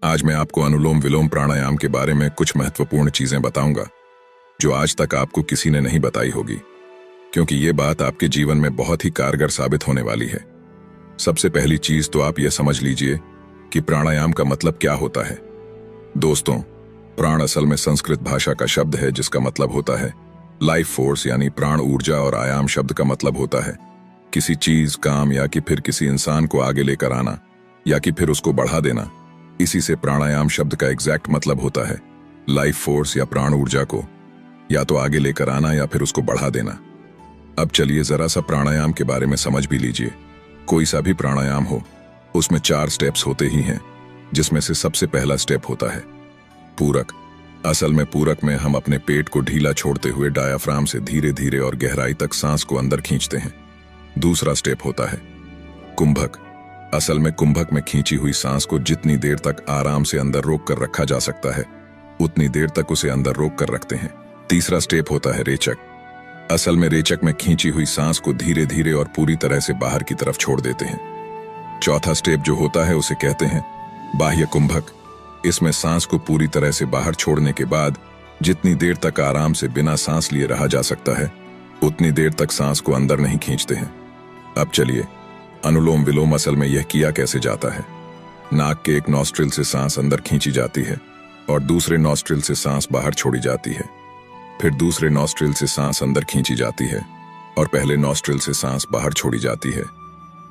आज मैं आपको अनुलोम विलोम प्राणायाम के बारे में कुछ महत्वपूर्ण चीजें बताऊंगा जो आज तक आपको किसी ने नहीं बताई होगी, क्योंकि ये बात आपके जीवन में बहुत ही कारगर साबित होने वाली है। सबसे पहली चीज तो आप यह समझ लीजिए कि प्राणायाम का मतलब क्या होता है। दोस्तों, प्राण असल में संस्कृत भाषा का शब्द है जिसका मतलब होता है लाइफ फोर्स, यानी प्राण ऊर्जा, और आयाम शब्द का मतलब होता है किसी चीज, काम या कि फिर किसी इंसान को आगे लेकर आना या कि फिर उसको बढ़ा देना। इसी से प्राणायाम शब्द का एग्जैक्ट मतलब होता है लाइफ फोर्स या प्राण ऊर्जा को या तो आगे लेकर आना या फिर उसको बढ़ा देना। अब चलिए जरा सा प्राणायाम के बारे में समझ भी लीजिए। कोई सा भी प्राणायाम हो, उसमें 4 स्टेप्स होते ही हैं, जिसमें से सबसे पहला स्टेप होता है पूरक। असल में पूरक में हम अपने पेट को ढीला छोड़ते हुए डायाफ्राम से धीरे धीरे और गहराई तक सांस को अंदर खींचते हैं। दूसरा स्टेप होता है कुंभक। असल में कुंभक में खींची हुई सांस को जितनी देर तक आराम से अंदर रोक कर रखा जा सकता है उतनी देर तक उसे अंदर रोक कर रखते हैं। तीसरा स्टेप होता है रेचक। असल में रेचक में खींची हुई सांस को धीरे धीरे और पूरी तरह से बाहर की तरफ छोड़ देते हैं। चौथा स्टेप जो होता है उसे कहते हैं बाह्य कुंभक। इसमें सांस को पूरी तरह से बाहर छोड़ने के बाद जितनी देर तक आराम से बिना सांस लिए रहा जा सकता है उतनी देर तक सांस को अंदर नहीं खींचते हैं। अब चलिए, अनुलोम विलोम असल में यह किया कैसे जाता है। नाक के एक नॉस्ट्रिल से सांस अंदर खींची जाती है और दूसरे नॉस्ट्रिल से सांस बाहर छोड़ी जाती है। फिर दूसरे नॉस्ट्रिल से सांस अंदर खींची जाती है और पहले नॉस्ट्रिल से सांस बाहर छोड़ी जाती है।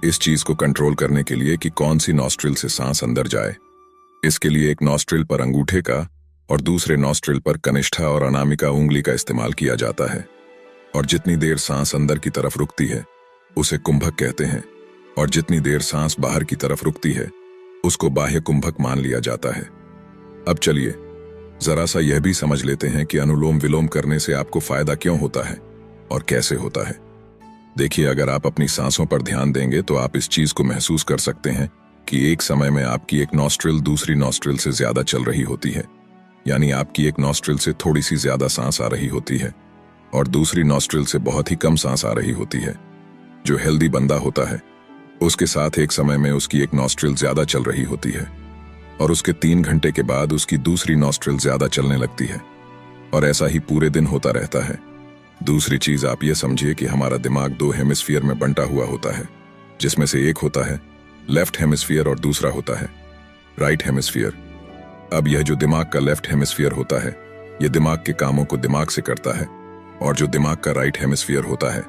इस चीज को कंट्रोल करने के लिए कि कौन सी नॉस्ट्रिल से सांस अंदर जाए, इसके लिए एक नॉस्ट्रिल पर अंगूठे का और दूसरे नॉस्ट्रिल पर कनिष्ठा और अनामिका उंगली का इस्तेमाल किया जाता है। और जितनी देर सांस अंदर की तरफ रुकती है उसे कुंभक कहते हैं, और जितनी देर सांस बाहर की तरफ रुकती है उसको बाह्य कुंभक मान लिया जाता है। अब चलिए जरा सा यह भी समझ लेते हैं कि अनुलोम विलोम करने से आपको फायदा क्यों होता है और कैसे होता है। देखिए, अगर आप अपनी सांसों पर ध्यान देंगे तो आप इस चीज को महसूस कर सकते हैं कि एक समय में आपकी एक नॉस्ट्रिल दूसरी नॉस्ट्रिल से ज्यादा चल रही होती है, यानी आपकी एक नॉस्ट्रिल से थोड़ी सी ज्यादा सांस आ रही होती है और दूसरी नॉस्ट्रिल से बहुत ही कम सांस आ रही होती है। जो हेल्दी बंदा होता है उसके साथ एक समय में उसकी एक नॉस्ट्रिल ज्यादा चल रही होती है और उसके 3 घंटे के बाद उसकी दूसरी नॉस्ट्रिल ज्यादा चलने लगती है, और ऐसा ही पूरे दिन होता रहता है। दूसरी चीज आप ये समझिए कि हमारा दिमाग 2 हेमिस्फीयर में बंटा हुआ होता है, जिसमें से एक होता है लेफ्ट हेमिस्फीयर और दूसरा होता है राइट हेमिस्फीयर। अब यह जो दिमाग का लेफ्ट हेमिस्फीयर होता है यह दिमाग के कामों को दिमाग से करता है, और जो दिमाग का राइट हेमिस्फीयर होता है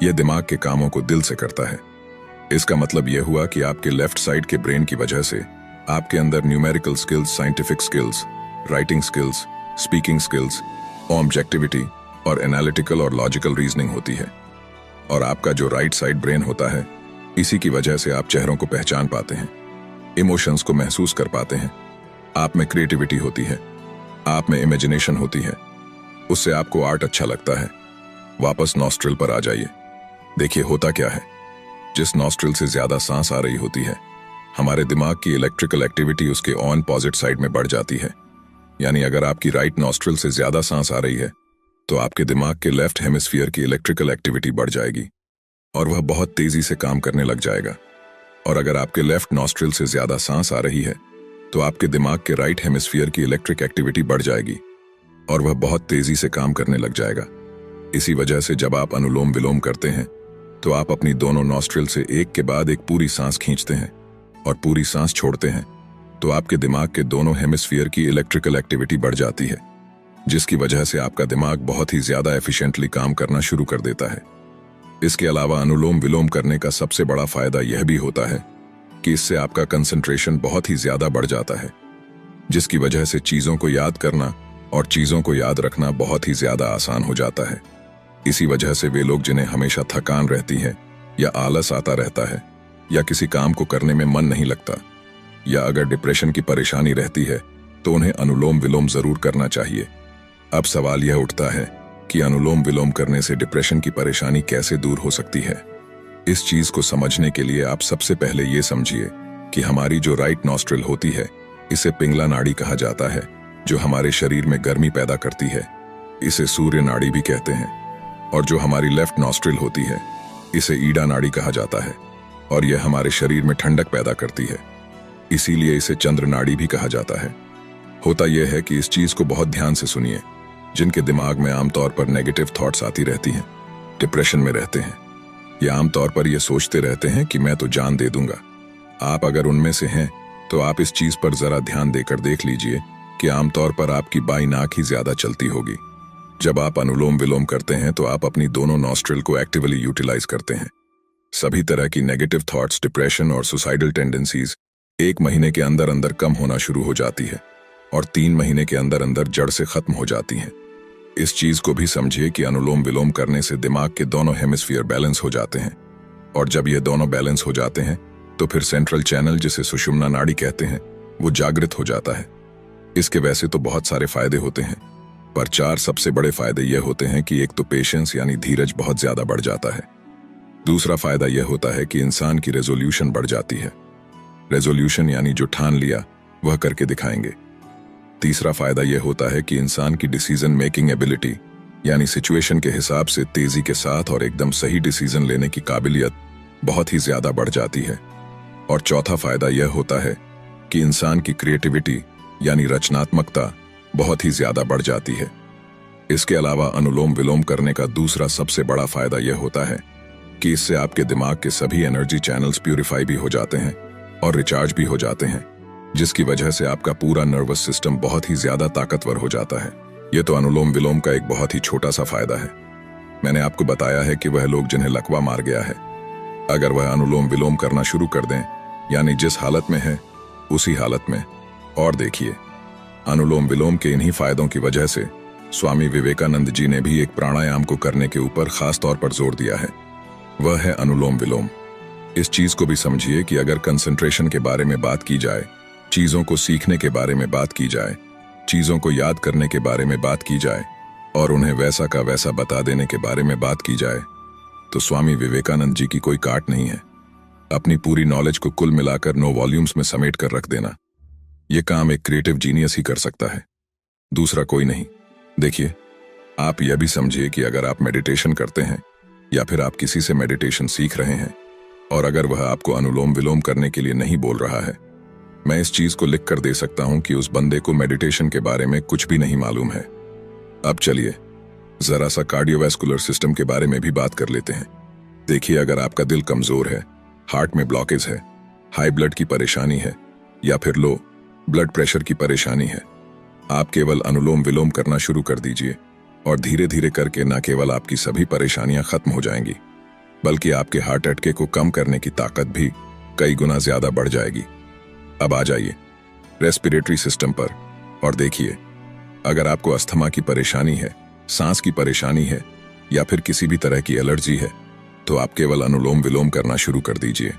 यह दिमाग के कामों को दिल से करता है। इसका मतलब यह हुआ कि आपके लेफ्ट साइड के ब्रेन की वजह से आपके अंदर numerical skills, scientific skills, writing skills, speaking skills, objectivity और एनालिटिकल और लॉजिकल रीजनिंग होती है। और आपका जो राइट साइड ब्रेन होता है, इसी की वजह से आप चेहरों को पहचान पाते हैं, इमोशंस को महसूस कर पाते हैं, आप में क्रिएटिविटी होती है, आप में इमेजिनेशन होती है, उससे आपको आर्ट अच्छा लगता है। वापस नॉस्ट्रिल पर आ जाइए। देखिए होता क्या है, जिस नॉस्ट्रिल से ज्यादा सांस आ रही होती है हमारे दिमाग की इलेक्ट्रिकल एक्टिविटी उसके ऑन पॉजिट साइड में बढ़ जाती है। यानी अगर आपकी राइट नॉस्ट्रिल से ज्यादा सांस आ रही है तो आपके दिमाग के लेफ्ट हेमिस्फीयर की इलेक्ट्रिकल एक्टिविटी बढ़ जाएगी और वह बहुत तेजी से काम करने लग जाएगा। और अगर आपके लेफ्ट नॉस्ट्रिल से ज्यादा सांस आ रही है तो आपके दिमाग के राइट हेमिस्फीयर की इलेक्ट्रिक एक्टिविटी बढ़ जाएगी और वह बहुत तेजी से काम करने लग जाएगा। इसी वजह से जब आप अनुलोम विलोम करते हैं तो आप अपनी दोनों नॉस्ट्रिल से एक के बाद एक पूरी सांस खींचते हैं और पूरी सांस छोड़ते हैं, तो आपके दिमाग के दोनों हेमिस्फीयर की इलेक्ट्रिकल एक्टिविटी बढ़ जाती है, जिसकी वजह से आपका दिमाग बहुत ही ज्यादा एफिशिएंटली काम करना शुरू कर देता है। इसके अलावा अनुलोम विलोम करने का सबसे बड़ा फायदा यह भी होता है कि इससे आपका कंसंट्रेशन बहुत ही ज्यादा बढ़ जाता है, जिसकी वजह से चीजों को याद करना और चीजों को याद रखना बहुत ही ज्यादा आसान हो जाता है। इसी वजह से वे लोग जिन्हें हमेशा थकान रहती है या आलस आता रहता है या किसी काम को करने में मन नहीं लगता या अगर डिप्रेशन की परेशानी रहती है तो उन्हें अनुलोम विलोम जरूर करना चाहिए। अब सवाल यह उठता है कि अनुलोम विलोम करने से डिप्रेशन की परेशानी कैसे दूर हो सकती है। इस चीज को समझने के लिए आप सबसे पहले ये समझिए कि हमारी जो राइट नॉस्ट्रिल होती है इसे पिंगला नाड़ी कहा जाता है, जो हमारे शरीर में गर्मी पैदा करती है। इसे सूर्य नाड़ी भी कहते हैं। और जो हमारी लेफ्ट नॉस्ट्रिल होती है इसे ईड़ा नाड़ी कहा जाता है और यह हमारे शरीर में ठंडक पैदा करती है। इसीलिए इसे चंद्र नाड़ी भी कहा जाता है। होता यह है कि इस चीज को बहुत ध्यान से सुनिए। जिनके दिमाग में आमतौर पर नेगेटिव थॉट्स आती रहती हैं, डिप्रेशन में रहते हैं, या आमतौर पर यह सोचते रहते हैं कि मैं तो जान दे दूंगा, आप अगर उनमें से हैं तो आप इस चीज पर जरा ध्यान देकर देख लीजिए कि आमतौर पर आपकी बाईं नाक ही ज्यादा चलती होगी। जब आप अनुलोम विलोम करते हैं तो आप अपनी दोनों नॉस्ट्रिल को एक्टिवली यूटिलाइज करते हैं। सभी तरह की नेगेटिव थॉट्स, डिप्रेशन और सुसाइडल टेंडेंसीज 1 महीने के अंदर अंदर कम होना शुरू हो जाती है और 3 महीने के अंदर अंदर जड़ से खत्म हो जाती हैं। इस चीज को भी समझिए कि अनुलोम विलोम करने से दिमाग के दोनों हेमिस्फीयर बैलेंस हो जाते हैं, और जब ये दोनों बैलेंस हो जाते हैं तो फिर सेंट्रल चैनल, जिसे सुषुम्ना नाड़ी कहते हैं, वो जागृत हो जाता है। इसके वैसे तो बहुत सारे फायदे होते हैं, पर 4 सबसे बड़े फायदे यह होते हैं कि एक तो पेशेंस यानी धीरज बहुत ज्यादा बढ़ जाता है। दूसरा फायदा यह होता है कि इंसान की रेजोल्यूशन बढ़ जाती है। रेजोल्यूशन यानी जो ठान लिया वह करके दिखाएंगे। तीसरा फायदा यह होता है कि इंसान की डिसीजन मेकिंग एबिलिटी यानी सिचुएशन के हिसाब से तेजी के साथ और एकदम सही डिसीजन लेने की काबिलियत बहुत ही ज्यादा बढ़ जाती है। और चौथा फायदा यह होता है कि इंसान की क्रिएटिविटी यानी रचनात्मकता बहुत ही ज्यादा बढ़ जाती है। इसके अलावा अनुलोम विलोम करने का दूसरा सबसे बड़ा फायदा यह होता है कि इससे आपके दिमाग के सभी एनर्जी चैनल्स प्यूरिफाई भी हो जाते हैं और रिचार्ज भी हो जाते हैं, जिसकी वजह से आपका पूरा नर्वस सिस्टम बहुत ही ज्यादा ताकतवर हो जाता है। यह तो अनुलोम विलोम का एक बहुत ही छोटा सा फायदा है। मैंने आपको बताया है कि वह लोग जिन्हें लकवा मार गया है, अगर वह अनुलोम विलोम करना शुरू कर दें, यानी जिस हालत में है उसी हालत में, और देखिए अनुलोम विलोम के इन्हीं फायदों की वजह से स्वामी विवेकानंद जी ने भी एक प्राणायाम को करने के ऊपर खास तौर पर जोर दिया है, वह है अनुलोम विलोम। इस चीज को भी समझिए कि अगर कंसंट्रेशन के बारे में बात की जाए, चीजों को सीखने के बारे में बात की जाए, चीजों को याद करने के बारे में बात की जाए और उन्हें वैसा का वैसा बता देने के बारे में बात की जाए, तो स्वामी विवेकानंद जी की कोई काट नहीं है। अपनी पूरी नॉलेज को कुल मिलाकर 9 वॉल्यूम्स में समेट कर रख देना, यह काम एक क्रिएटिव जीनियस ही कर सकता है, दूसरा कोई नहीं। देखिए, आप यह भी समझिए कि अगर आप मेडिटेशन करते हैं या फिर आप किसी से मेडिटेशन सीख रहे हैं और अगर वह आपको अनुलोम विलोम करने के लिए नहीं बोल रहा है, मैं इस चीज को लिख कर दे सकता हूं कि उस बंदे को मेडिटेशन के बारे में कुछ भी नहीं मालूम है। अब चलिए जरा सा कार्डियोवैस्कुलर सिस्टम के बारे में भी बात कर लेते हैं। देखिए, अगर आपका दिल कमजोर है, हार्ट में ब्लॉकेज है, हाई ब्लड की परेशानी है या फिर लो ब्लड प्रेशर की परेशानी है, आप केवल अनुलोम विलोम करना शुरू कर दीजिए और धीरे धीरे करके न केवल आपकी सभी परेशानियां खत्म हो जाएंगी, बल्कि आपके हार्ट अटैक को कम करने की ताकत भी कई गुना ज्यादा बढ़ जाएगी। अब आ जाइए रेस्पिरेटरी सिस्टम पर और देखिए, अगर आपको अस्थमा की परेशानी है, सांस की परेशानी है या फिर किसी भी तरह की एलर्जी है, तो आप केवल अनुलोम विलोम करना शुरू कर दीजिए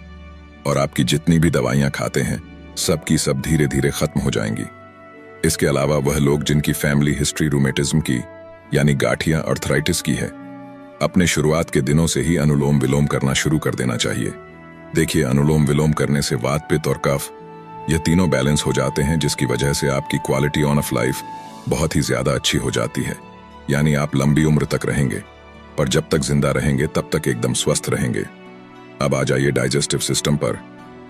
और आपकी जितनी भी दवाइयां खाते हैं सब की सब धीरे धीरे खत्म हो जाएंगी। इसके अलावा वह लोग जिनकी फैमिली हिस्ट्री रूमेटिज्म की यानी गांठिया अर्थराइटिस की है, अपने शुरुआत के दिनों से ही अनुलोम विलोम करना शुरू कर देना चाहिए। देखिए, अनुलोम विलोम करने से वात, पित्त और कफ ये तीनों बैलेंस हो जाते हैं, जिसकी वजह से आपकी क्वालिटी ऑफ लाइफ बहुत ही ज्यादा अच्छी हो जाती है। यानी आप लंबी उम्र तक रहेंगे, पर जब तक जिंदा रहेंगे तब तक एकदम स्वस्थ रहेंगे। अब आ जाइए डाइजेस्टिव सिस्टम पर,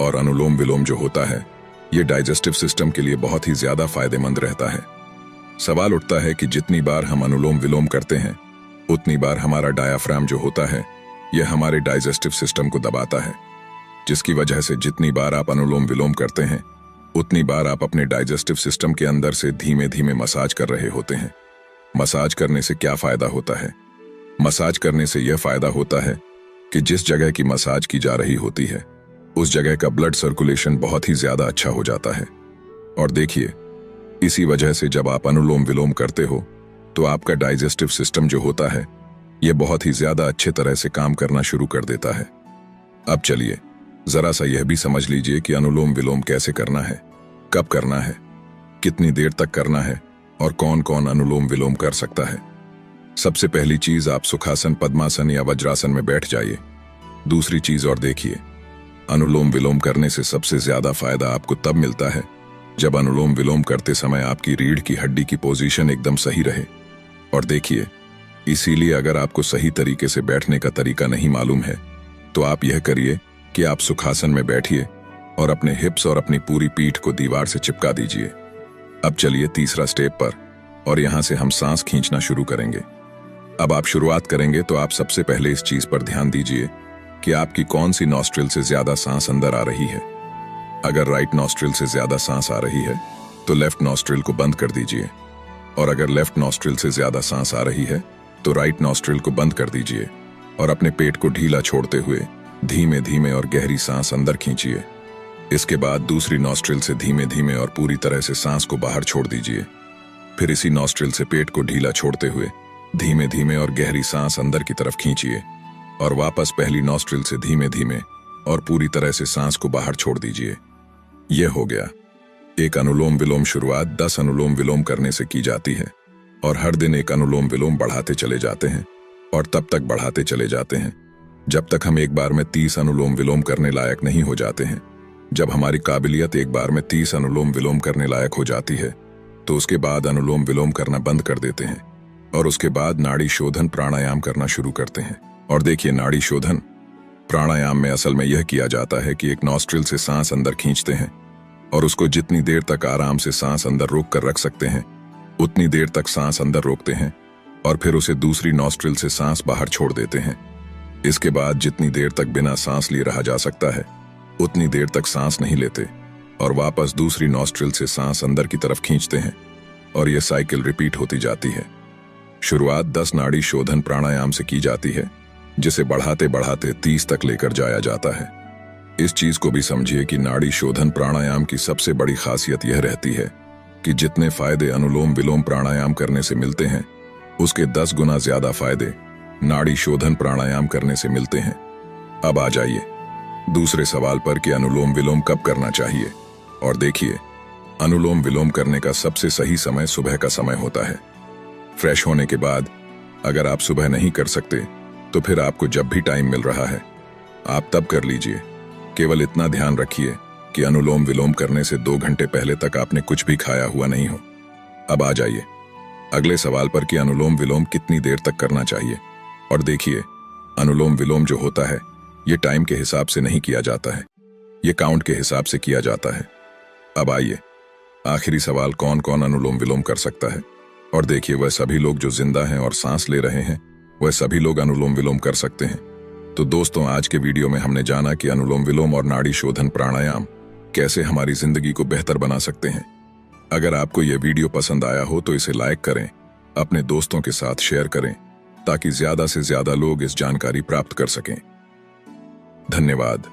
और अनुलोम विलोम जो होता है ये डाइजेस्टिव सिस्टम के लिए बहुत ही ज्यादा फायदेमंद रहता है। सवाल उठता है कि जितनी बार हम अनुलोम विलोम करते हैं उतनी बार हमारा डायाफ्राम जो होता है यह हमारे डाइजेस्टिव सिस्टम को दबाता है, जिसकी वजह से जितनी बार आप अनुलोम विलोम करते हैं उतनी बार आप अपने डाइजेस्टिव सिस्टम के अंदर से धीमे धीमे मसाज कर रहे होते हैं। मसाज करने से क्या फायदा होता है? मसाज करने से यह फायदा होता है कि जिस जगह की मसाज की जा रही होती है उस जगह का ब्लड सर्कुलेशन बहुत ही ज्यादा अच्छा हो जाता है। और देखिए, इसी वजह से जब आप अनुलोम विलोम करते हो तो आपका डाइजेस्टिव सिस्टम जो होता है यह बहुत ही ज्यादा अच्छे तरह से काम करना शुरू कर देता है। अब चलिए जरा सा यह भी समझ लीजिए कि अनुलोम विलोम कैसे करना है, कब करना है, कितनी देर तक करना है और कौन कौन अनुलोम विलोम कर सकता है। सबसे पहली चीज, आप सुखासन, पद्मासन या वज्रासन में बैठ जाइए। दूसरी चीज और देखिए, अनुलोम विलोम करने से सबसे ज्यादा फायदा आपको तब मिलता है जब अनुलोम विलोम करते समय आपकी रीढ़ की हड्डी की पोजीशन एकदम सही रहे। और देखिए, इसीलिए अगर आपको सही तरीके से बैठने का तरीका नहीं मालूम है तो आप यह करिए कि आप सुखासन में बैठिए और अपने हिप्स और अपनी पूरी पीठ को दीवार से चिपका दीजिए। अब चलिए तीसरा स्टेप पर, और यहां से हम सांस खींचना शुरू करेंगे। अब आप शुरुआत करेंगे तो आप सबसे पहले इस चीज पर ध्यान दीजिए कि आपकी कौन सी नॉस्ट्रिल से ज्यादा सांस अंदर आ रही है। अगर राइट नॉस्ट्रिल से ज्यादा सांस आ रही है तो लेफ्ट नॉस्ट्रिल को बंद कर दीजिए, और अगर लेफ्ट नॉस्ट्रिल से ज्यादा सांस आ रही है तो राइट नॉस्ट्रिल को बंद कर दीजिए और अपने पेट को ढीला छोड़ते हुए धीमे धीमे और गहरी सांस अंदर खींचिए। इसके बाद दूसरी नॉस्ट्रिल से धीमे धीमे और पूरी तरह से सांस को बाहर छोड़ दीजिए। फिर इसी नॉस्ट्रिल से पेट को ढीला छोड़ते हुए धीमे धीमे और गहरी सांस अंदर की तरफ खींचिए, और वापस पहली नॉस्ट्रिल से धीमे धीमे और पूरी तरह से सांस को बाहर छोड़ दीजिए। यह हो गया। एक अनुलोम विलोम शुरुआत 10 अनुलोम विलोम करने से की जाती है, और हर दिन एक अनुलोम विलोम बढ़ाते चले जाते हैं, और तब तक बढ़ाते चले जाते हैं जब तक हम एक बार में 30 अनुलोम विलोम करने लायक नहीं हो जाते हैं। जब हमारी काबिलियत एक बार में 30 अनुलोम विलोम करने लायक हो जाती है तो उसके बाद अनुलोम विलोम करना बंद कर देते हैं, और उसके बाद नाड़ी शोधन प्राणायाम करना शुरू करते हैं। और देखिए, नाड़ी शोधन प्राणायाम में असल में यह किया जाता है कि एक नॉस्ट्रिल से सांस अंदर खींचते हैं, और उसको जितनी देर तक आराम से सांस अंदर रोक कर रख सकते हैं उतनी देर तक सांस अंदर रोकते हैं, और फिर उसे दूसरी नॉस्ट्रिल से सांस बाहर छोड़ देते हैं। इसके बाद जितनी देर तक बिना सांस लिए रहा जा सकता है उतनी देर तक सांस नहीं लेते, और वापस दूसरी नॉस्ट्रिल से सांस अंदर की तरफ खींचते हैं, और यह साइकिल रिपीट होती जाती है। शुरुआत 10 नाड़ी शोधन प्राणायाम से की जाती है, जिसे बढ़ाते बढ़ाते 30 तक लेकर जाया जाता है। इस चीज को भी समझिए कि नाड़ी शोधन प्राणायाम की सबसे बड़ी खासियत यह रहती है कि जितने फायदे अनुलोम विलोम प्राणायाम करने से मिलते हैं उसके 10 गुना ज्यादा फायदे नाड़ी शोधन प्राणायाम करने से मिलते हैं। अब आ जाइए दूसरे सवाल पर कि अनुलोम विलोम कब करना चाहिए। और देखिए, अनुलोम विलोम करने का सबसे सही समय सुबह का समय होता है। फ्रेश होने के बाद अगर आप सुबह नहीं कर सकते तो फिर आपको जब भी टाइम मिल रहा है आप तब कर लीजिए। केवल इतना ध्यान रखिए कि अनुलोम विलोम करने से 2 घंटे पहले तक आपने कुछ भी खाया हुआ नहीं हो। अब आ जाइए अगले सवाल पर कि अनुलोम विलोम कितनी देर तक करना चाहिए। और देखिए, अनुलोम विलोम जो होता है ये टाइम के हिसाब से नहीं किया जाता है, ये काउंट के हिसाब से किया जाता है। अब आइए आखिरी सवाल, कौन कौन अनुलोम विलोम कर सकता है। और देखिए, वह सभी लोग जो जिंदा हैं और सांस ले रहे हैं वह सभी लोग अनुलोम विलोम कर सकते हैं। तो दोस्तों, आज के वीडियो में हमने जाना कि अनुलोम विलोम और नाड़ी शोधन प्राणायाम कैसे हमारी जिंदगी को बेहतर बना सकते हैं। अगर आपको यह वीडियो पसंद आया हो तो इसे लाइक करें, अपने दोस्तों के साथ शेयर करें, ताकि ज्यादा से ज्यादा लोग इस जानकारी प्राप्त कर सकें। धन्यवाद।